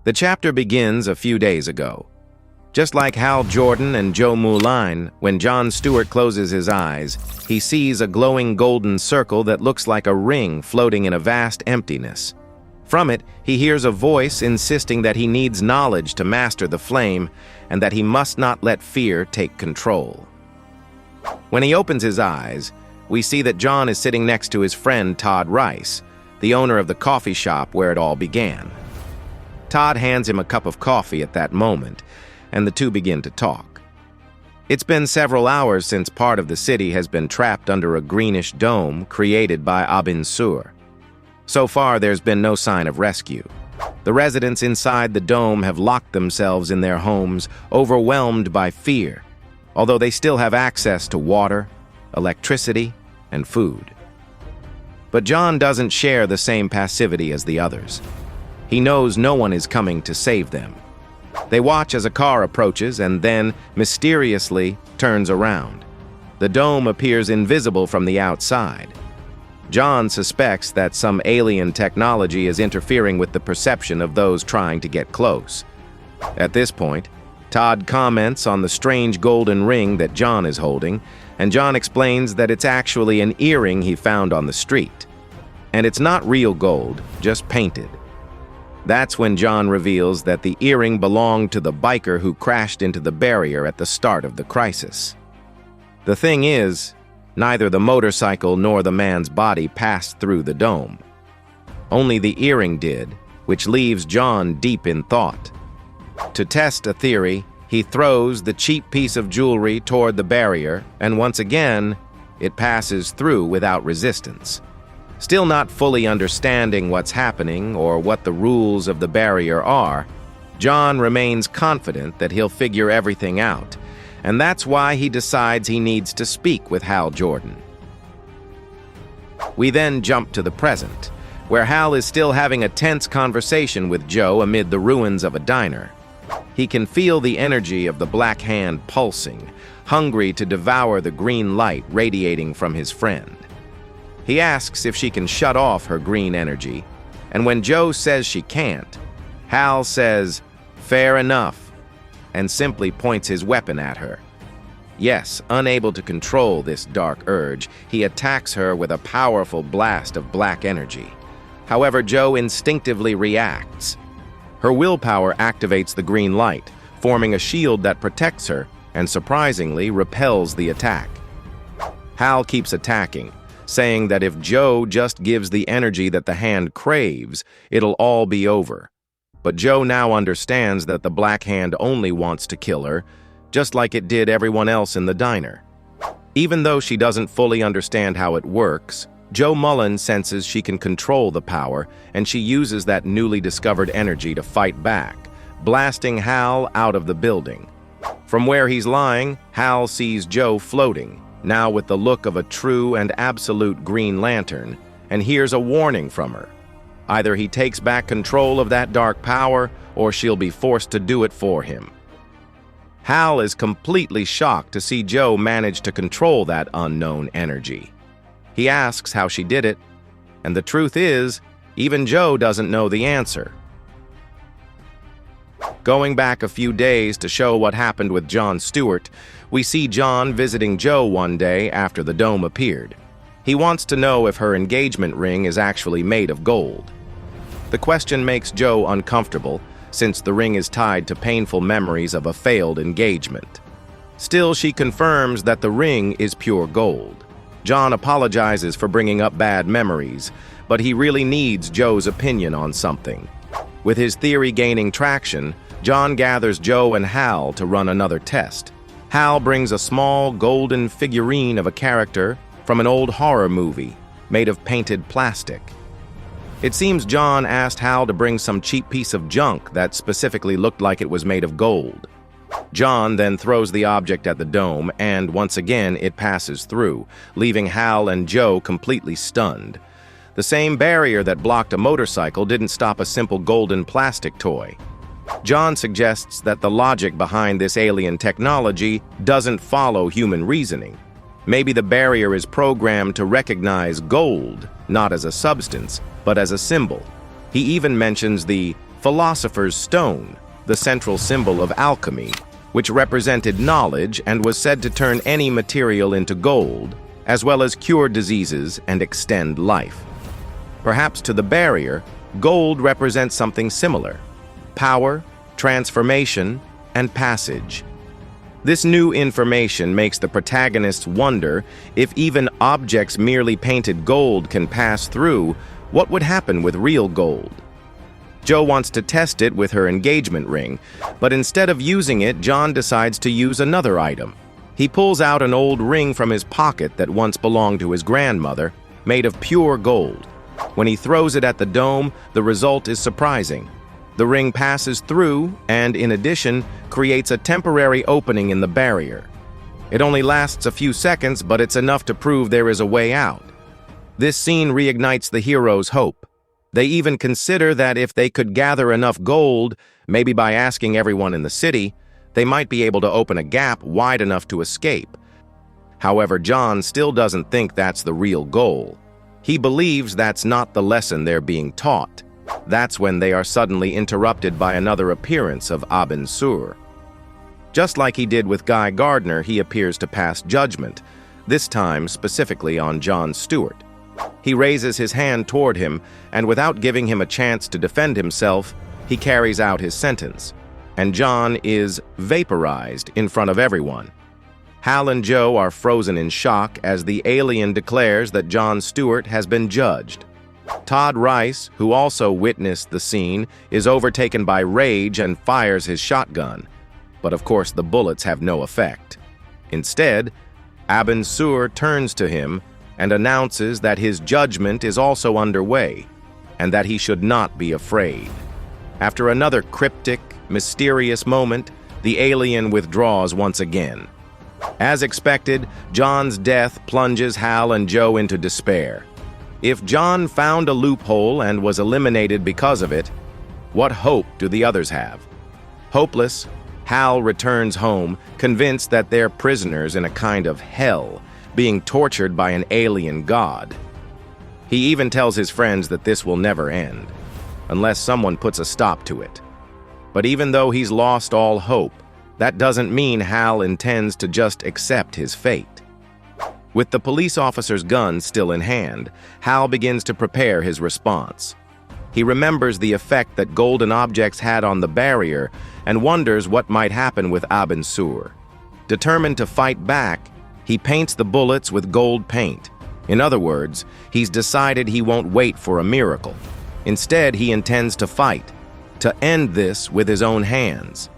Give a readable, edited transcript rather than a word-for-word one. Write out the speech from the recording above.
The chapter begins a few days ago. Just like Hal Jordan and Jo Mullein, when Jon Stewart closes his eyes, he sees a glowing golden circle that looks like a ring floating in a vast emptiness. From it, he hears a voice insisting that he needs knowledge to master the flame and that he must not let fear take control. When he opens his eyes, we see that Jon is sitting next to his friend Todd Rice, the owner of the coffee shop where it all began. Todd hands him a cup of coffee at that moment, and the two begin to talk. It's been several hours since part of the city has been trapped under a greenish dome created by Abin Sur. So far, there's been no sign of rescue. The residents inside the dome have locked themselves in their homes, overwhelmed by fear, although they still have access to water, electricity, and food. But Jon doesn't share the same passivity as the others. He knows no one is coming to save them. They watch as a car approaches and then, mysteriously, turns around. The dome appears invisible from the outside. Jon suspects that some alien technology is interfering with the perception of those trying to get close. At this point, Todd comments on the strange golden ring that Jon is holding, and Jon explains that it's actually an earring he found on the street. And it's not real gold, just painted. That's when Jon reveals that the earring belonged to the biker who crashed into the barrier at the start of the crisis. The thing is, neither the motorcycle nor the man's body passed through the dome. Only the earring did, which leaves Jon deep in thought. To test a theory, he throws the cheap piece of jewelry toward the barrier, and once again, it passes through without resistance. Still not fully understanding what's happening or what the rules of the barrier are, Jon remains confident that he'll figure everything out, and that's why he decides he needs to speak with Hal Jordan. We then jump to the present, where Hal is still having a tense conversation with Jo amid the ruins of a diner. He can feel the energy of the Black Hand pulsing, hungry to devour the green light radiating from his friend. He asks if she can shut off her green energy, and when Jo says she can't, Hal says, "Fair enough," and simply points his weapon at her. Yes, unable to control this dark urge, he attacks her with a powerful blast of black energy. However, Jo instinctively reacts. Her willpower activates the green light, forming a shield that protects her and surprisingly repels the attack. Hal keeps attacking, saying that if Jo just gives the energy that the hand craves, it'll all be over. But Jo now understands that the Black Hand only wants to kill her, just like it did everyone else in the diner. Even though she doesn't fully understand how it works, Jo Mullein senses she can control the power, and she uses that newly discovered energy to fight back, blasting Hal out of the building. From where he's lying, Hal sees Jo floating, now with the look of a true and absolute Green Lantern, and hears a warning from her. Either he takes back control of that dark power, or she'll be forced to do it for him. Hal is completely shocked to see Jo manage to control that unknown energy. He asks how she did it, and the truth is, even Jo doesn't know the answer. Going back a few days to show what happened with Jon Stewart, we see Jon visiting Jo one day after the dome appeared. He wants to know if her engagement ring is actually made of gold. The question makes Jo uncomfortable, since the ring is tied to painful memories of a failed engagement. Still, she confirms that the ring is pure gold. Jon apologizes for bringing up bad memories, but he really needs Jo's opinion on something. With his theory gaining traction, Jon gathers Jo and Hal to run another test. Hal brings a small golden figurine of a character from an old horror movie made of painted plastic. It seems Jon asked Hal to bring some cheap piece of junk that specifically looked like it was made of gold. Jon then throws the object at the dome, and once again it passes through, leaving Hal and Jo completely stunned. The same barrier that blocked a motorcycle didn't stop a simple golden plastic toy. Jon suggests that the logic behind this alien technology doesn't follow human reasoning. Maybe the barrier is programmed to recognize gold, not as a substance, but as a symbol. He even mentions the Philosopher's Stone, the central symbol of alchemy, which represented knowledge and was said to turn any material into gold, as well as cure diseases and extend life. Perhaps to the barrier, gold represents something similar: power, transformation, and passage. This new information makes the protagonists wonder if even objects merely painted gold can pass through, what would happen with real gold? Jo wants to test it with her engagement ring, but instead of using it, John decides to use another item. He pulls out an old ring from his pocket that once belonged to his grandmother, made of pure gold. When he throws it at the dome, the result is surprising. The ring passes through and, in addition, creates a temporary opening in the barrier. It only lasts a few seconds, but it's enough to prove there is a way out. This scene reignites the hero's hope. They even consider that if they could gather enough gold, maybe by asking everyone in the city, they might be able to open a gap wide enough to escape. However, John still doesn't think that's the real goal. He believes that's not the lesson they're being taught. That's when they are suddenly interrupted by another appearance of Abin Sur. Just like he did with Guy Gardner, he appears to pass judgment, this time specifically on John Stewart. He raises his hand toward him, and without giving him a chance to defend himself, he carries out his sentence, and John is vaporized in front of everyone. Hal and Jo are frozen in shock as the alien declares that John Stewart has been judged. Todd Rice, who also witnessed the scene, is overtaken by rage and fires his shotgun. But of course the bullets have no effect. Instead, Abin Sur turns to him and announces that his judgment is also underway, and that he should not be afraid. After another cryptic, mysterious moment, the alien withdraws once again. As expected, John's death plunges Hal and Jo into despair. If John found a loophole and was eliminated because of it, what hope do the others have? Hopeless, Hal returns home, convinced that they're prisoners in a kind of hell, being tortured by an alien god. He even tells his friends that this will never end, unless someone puts a stop to it. But even though he's lost all hope, that doesn't mean Hal intends to just accept his fate. With the police officer's gun still in hand, Hal begins to prepare his response. He remembers the effect that golden objects had on the barrier and wonders what might happen with Abin Sur. Determined to fight back, he paints the bullets with gold paint. In other words, he's decided he won't wait for a miracle. Instead, he intends to fight, to end this with his own hands.